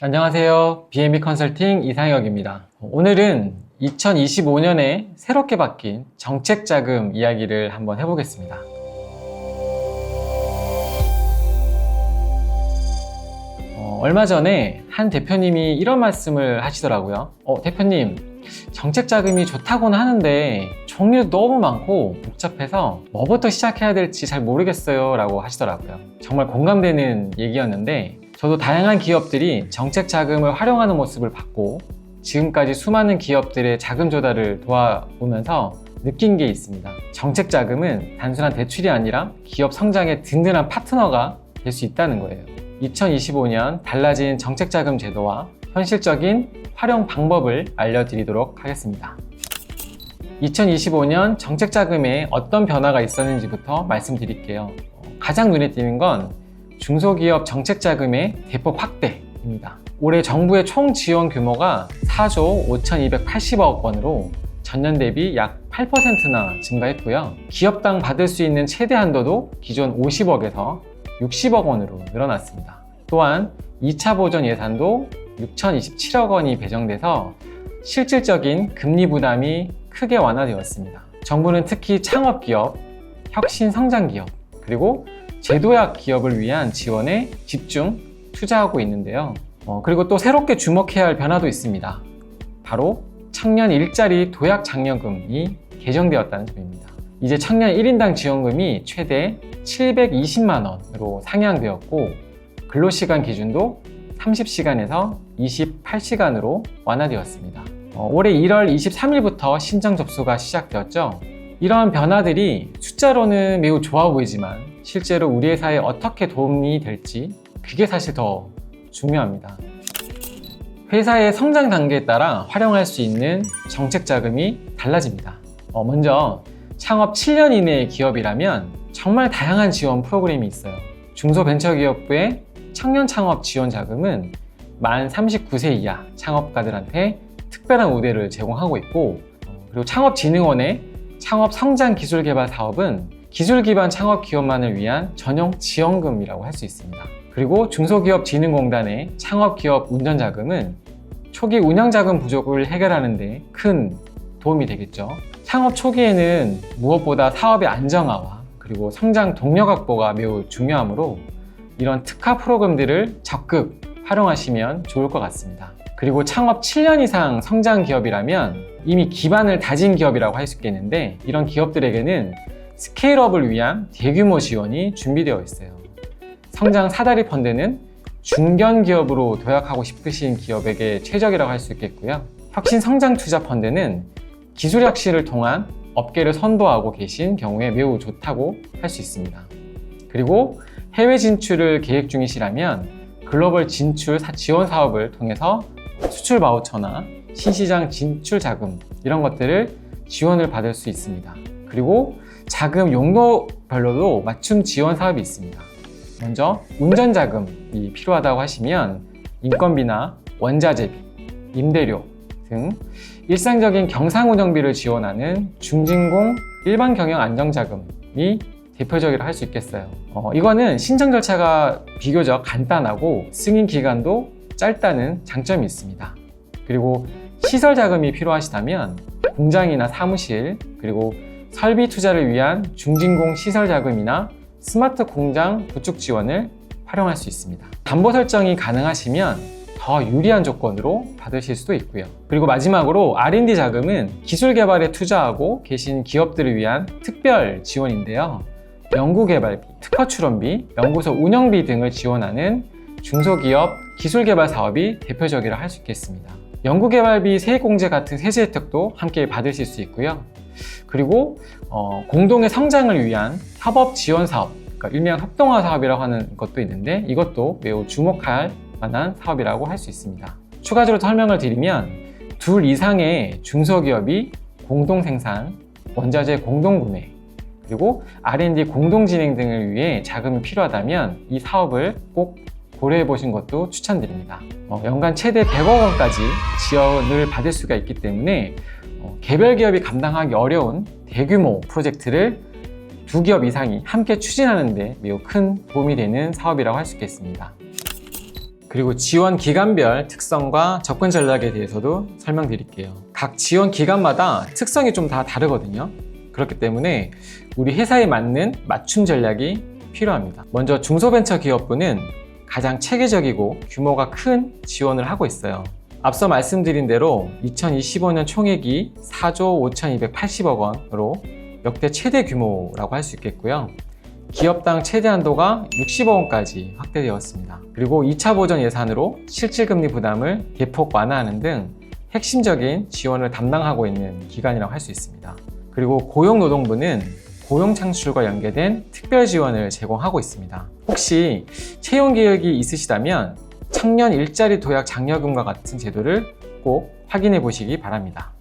안녕하세요. B&B 컨설팅 이상혁입니다. 오늘은 2025년에 새롭게 바뀐 정책자금 이야기를 한번 해보겠습니다. 얼마 전에 한 대표님이 이런 말씀을 하시더라고요. 대표님, 정책자금이 좋다고는 하는데 종류도 너무 많고 복잡해서 뭐부터 시작해야 될지 잘 모르겠어요 라고 하시더라고요. 정말 공감되는 얘기였는데 저도 다양한 기업들이 정책자금을 활용하는 모습을 봤고 지금까지 수많은 기업들의 자금 조달을 도와보면서 느낀 게 있습니다. 정책자금은 단순한 대출이 아니라 기업 성장의 든든한 파트너가 될 수 있다는 거예요. 2025년 달라진 정책자금 제도와 현실적인 활용 방법을 알려드리도록 하겠습니다. 2025년 정책자금에 어떤 변화가 있었는지부터 말씀드릴게요. 가장 눈에 띄는 건 중소기업 정책자금의 대폭 확대입니다. 올해 정부의 총 지원 규모가 4조 5,280억 원으로 전년 대비 약 8%나 증가했고요. 기업당 받을 수 있는 최대 한도도 기존 50억에서 60억 원으로 늘어났습니다. 또한 2차 보전 예산도 6,027억 원이 배정돼서 실질적인 금리 부담이 크게 완화되었습니다. 정부는 특히 창업기업, 혁신성장기업, 그리고 제도약 기업을 위한 지원에 집중 투자하고 있는데요. 그리고 또 새롭게 주목해야 할 변화도 있습니다. 바로 청년 일자리 도약 장려금이 개정되었다는 점입니다. 이제 청년 1인당 지원금이 최대 720만 원으로 상향되었고 근로시간 기준도 30시간에서 28시간으로 완화되었습니다. 올해 1월 23일부터 신청 접수가 시작되었죠. 이러한 변화들이 숫자로는 매우 좋아 보이지만 실제로 우리 회사에 어떻게 도움이 될지 그게 사실 더 중요합니다. 회사의 성장 단계에 따라 활용할 수 있는 정책 자금이 달라집니다. 먼저 창업 7년 이내의 기업이라면 정말 다양한 지원 프로그램이 있어요. 중소벤처기업부의 청년 창업 지원 자금은 만 39세 이하 창업가들한테 특별한 우대를 제공하고 있고, 그리고 창업진흥원의 창업 성장 기술 개발 사업은 기술 기반 창업 기업만을 위한 전용 지원금이라고 할 수 있습니다. 그리고 중소기업진흥공단의 창업기업 운전자금은 초기 운영자금 부족을 해결하는 데 큰 도움이 되겠죠. 창업 초기에는 무엇보다 사업의 안정화와 그리고 성장 동력 확보가 매우 중요하므로 이런 특화 프로그램들을 적극 활용하시면 좋을 것 같습니다. 그리고 창업 7년 이상 성장 기업이라면 이미 기반을 다진 기업이라고 할 수 있겠는데 이런 기업들에게는 스케일업을 위한 대규모 지원이 준비되어 있어요. 성장 사다리 펀드는 중견 기업으로 도약하고 싶으신 기업에게 최적이라고 할 수 있겠고요. 혁신 성장 투자 펀드는 기술 혁신을 통한 업계를 선도하고 계신 경우에 매우 좋다고 할 수 있습니다. 그리고 해외 진출을 계획 중이시라면 글로벌 진출 지원 사업을 통해서 수출 바우처나 신시장 진출 자금 이런 것들을 지원을 받을 수 있습니다. 그리고 자금 용도별로도 맞춤 지원 사업이 있습니다. 먼저 운전자금이 필요하다고 하시면 인건비나 원자재비, 임대료 등 일상적인 경상운영비를 지원하는 중진공 일반경영안정자금이 대표적이라 할 수 있겠어요. 이거는 신청 절차가 비교적 간단하고 승인 기간도 짧다는 장점이 있습니다. 그리고 시설 자금이 필요하시다면 공장이나 사무실, 그리고 설비 투자를 위한 중진공 시설 자금이나 스마트 공장 구축 지원을 활용할 수 있습니다. 담보 설정이 가능하시면 더 유리한 조건으로 받으실 수도 있고요. 그리고 마지막으로 R&D 자금은 기술 개발에 투자하고 계신 기업들을 위한 특별 지원인데요. 연구개발비, 특허 출원비, 연구소 운영비 등을 지원하는 중소기업 기술개발 사업이 대표적이라 할 수 있겠습니다. 연구개발비 세액공제 같은 세제 혜택도 함께 받으실 수 있고요. 그리고 공동의 성장을 위한 협업 지원 사업, 그러니까 일명 협동화 사업이라고 하는 것도 있는데 이것도 매우 주목할 만한 사업이라고 할 수 있습니다. 추가적으로 설명을 드리면 둘 이상의 중소기업이 공동생산, 원자재 공동구매, 그리고 R&D 공동진행 등을 위해 자금이 필요하다면 이 사업을 꼭 고려해 보신 것도 추천드립니다. 연간 최대 100억 원까지 지원을 받을 수가 있기 때문에 개별 기업이 감당하기 어려운 대규모 프로젝트를 두 기업 이상이 함께 추진하는 데 매우 큰 도움이 되는 사업이라고 할 수 있겠습니다. 그리고 지원 기간별 특성과 접근 전략에 대해서도 설명드릴게요. 각 지원 기간마다 특성이 좀 다 다르거든요. 그렇기 때문에 우리 회사에 맞는 맞춤 전략이 필요합니다. 먼저 중소벤처기업부는 가장 체계적이고 규모가 큰 지원을 하고 있어요. 앞서 말씀드린 대로 2025년 총액이 4조 5,280억 원으로 역대 최대 규모라고 할 수 있겠고요. 기업당 최대 한도가 60억 원까지 확대되었습니다. 그리고 2차 보전 예산으로 실질금리 부담을 대폭 완화하는 등 핵심적인 지원을 담당하고 있는 기관이라고 할 수 있습니다. 그리고 고용노동부는 고용 창출과 연계된 특별 지원을 제공하고 있습니다. 혹시 채용 계획이 있으시다면 청년 일자리 도약 장려금과 같은 제도를 꼭 확인해 보시기 바랍니다.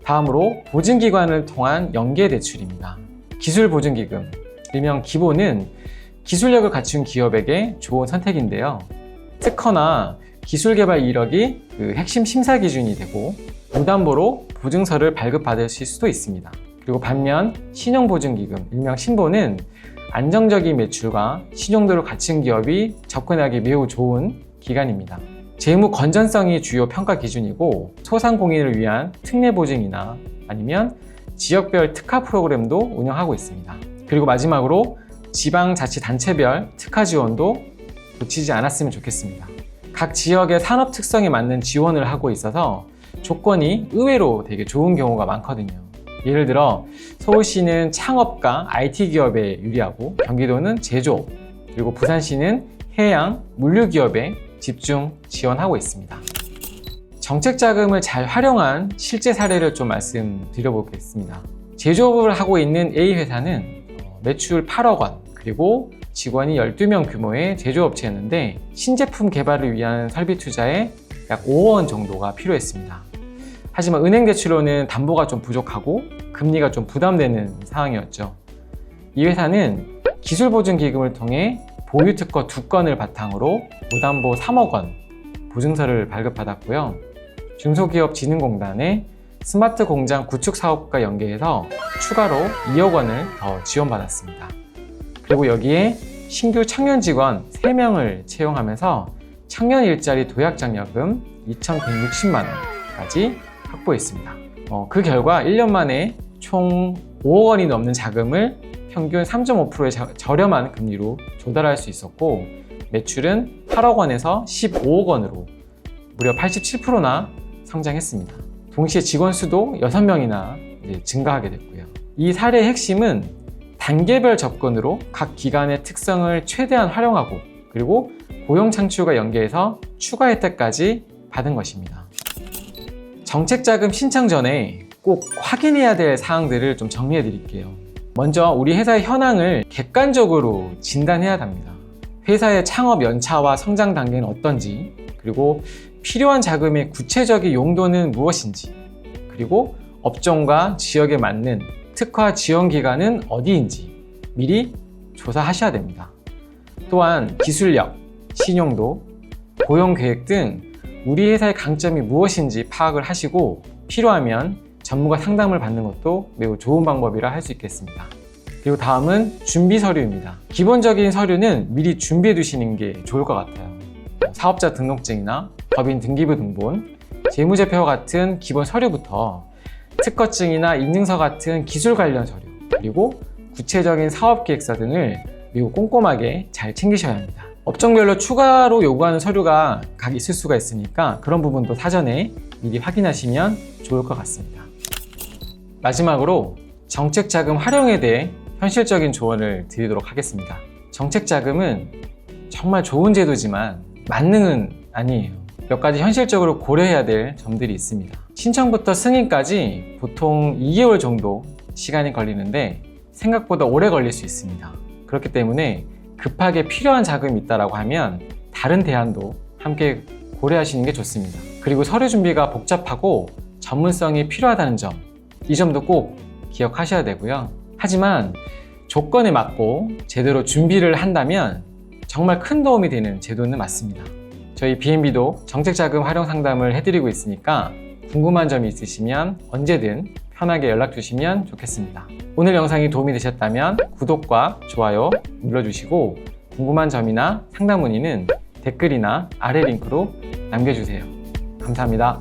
다음으로 보증기관을 통한 연계 대출입니다. 기술보증기금, 일명 기보는 기술력을 갖춘 기업에게 좋은 선택인데요. 특허나 기술개발 이력이 그 핵심 심사 기준이 되고 무담보로 보증서를 발급받으실 수도 있습니다. 그리고 반면 신용보증기금, 일명 신보는 안정적인 매출과 신용도를 갖춘 기업이 접근하기 매우 좋은 기관입니다. 재무 건전성이 주요 평가 기준이고 소상공인을 위한 특례보증이나 아니면 지역별 특화 프로그램도 운영하고 있습니다. 그리고 마지막으로 지방자치단체별 특화 지원도 놓치지 않았으면 좋겠습니다. 각 지역의 산업 특성에 맞는 지원을 하고 있어서 조건이 의외로 되게 좋은 경우가 많거든요. 예를 들어 서울시는 창업과 IT 기업에 유리하고 경기도는 제조업, 그리고 부산시는 해양, 물류 기업에 집중 지원하고 있습니다. 정책 자금을 잘 활용한 실제 사례를 좀 말씀드려보겠습니다. 제조업을 하고 있는 A 회사는 매출 8억 원, 그리고 직원이 12명 규모의 제조업체였는데 신제품 개발을 위한 설비 투자에 약 5억 원 정도가 필요했습니다. 하지만 은행 대출로는 담보가 좀 부족하고 금리가 좀 부담되는 상황이었죠. 이 회사는 기술보증기금을 통해 보유특허 2건을 바탕으로 무담보 3억 원 보증서를 발급받았고요. 중소기업진흥공단의 스마트 공장 구축 사업과 연계해서 추가로 2억 원을 더 지원받았습니다. 그리고 여기에 신규 청년 직원 3명을 채용하면서 청년 일자리 도약 장려금 2,160만 원까지 확보했습니다. 그 결과 1년 만에 총 5억 원이 넘는 자금을 평균 3.5%의 저렴한 금리로 조달할 수 있었고 매출은 8억 원에서 15억 원으로 무려 87%나 성장했습니다. 동시에 직원 수도 6명이나 증가하게 됐고요. 이 사례의 핵심은 단계별 접근으로 각 기관의 특성을 최대한 활용하고 그리고 고용 창출과 연계해서 추가 혜택까지 받은 것입니다. 정책자금 신청 전에 꼭 확인해야 될 사항들을 좀 정리해 드릴게요. 먼저 우리 회사의 현황을 객관적으로 진단해야 합니다. 회사의 창업 연차와 성장 단계는 어떤지, 그리고 필요한 자금의 구체적인 용도는 무엇인지, 그리고 업종과 지역에 맞는 특화 지원 기관은 어디인지 미리 조사하셔야 됩니다. 또한 기술력, 신용도, 고용 계획 등 우리 회사의 강점이 무엇인지 파악을 하시고 필요하면 전문가 상담을 받는 것도 매우 좋은 방법이라 할 수 있겠습니다. 그리고 다음은 준비 서류입니다. 기본적인 서류는 미리 준비해 두시는 게 좋을 것 같아요. 사업자 등록증이나 법인 등기부 등본, 재무제표와 같은 기본 서류부터 특허증이나 인증서 같은 기술 관련 서류, 그리고 구체적인 사업계획서 등을 매우 꼼꼼하게 잘 챙기셔야 합니다. 업종별로 추가로 요구하는 서류가 각 있을 수가 있으니까 그런 부분도 사전에 미리 확인하시면 좋을 것 같습니다. 마지막으로 정책자금 활용에 대해 현실적인 조언을 드리도록 하겠습니다. 정책자금은 정말 좋은 제도지만 만능은 아니에요. 몇 가지 현실적으로 고려해야 될 점들이 있습니다. 신청부터 승인까지 보통 2개월 정도 시간이 걸리는데 생각보다 오래 걸릴 수 있습니다. 그렇기 때문에 급하게 필요한 자금이 있다고 하면 다른 대안도 함께 고려하시는 게 좋습니다. 그리고 서류 준비가 복잡하고 전문성이 필요하다는 점, 이 점도 꼭 기억하셔야 되고요. 하지만 조건에 맞고 제대로 준비를 한다면 정말 큰 도움이 되는 제도는 맞습니다. 저희 B&B도 정책자금 활용 상담을 해드리고 있으니까 궁금한 점이 있으시면 언제든 편하게 연락 주시면 좋겠습니다. 오늘 영상이 도움이 되셨다면 구독과 좋아요 눌러주시고 궁금한 점이나 상담 문의는 댓글이나 아래 링크로 남겨주세요. 감사합니다.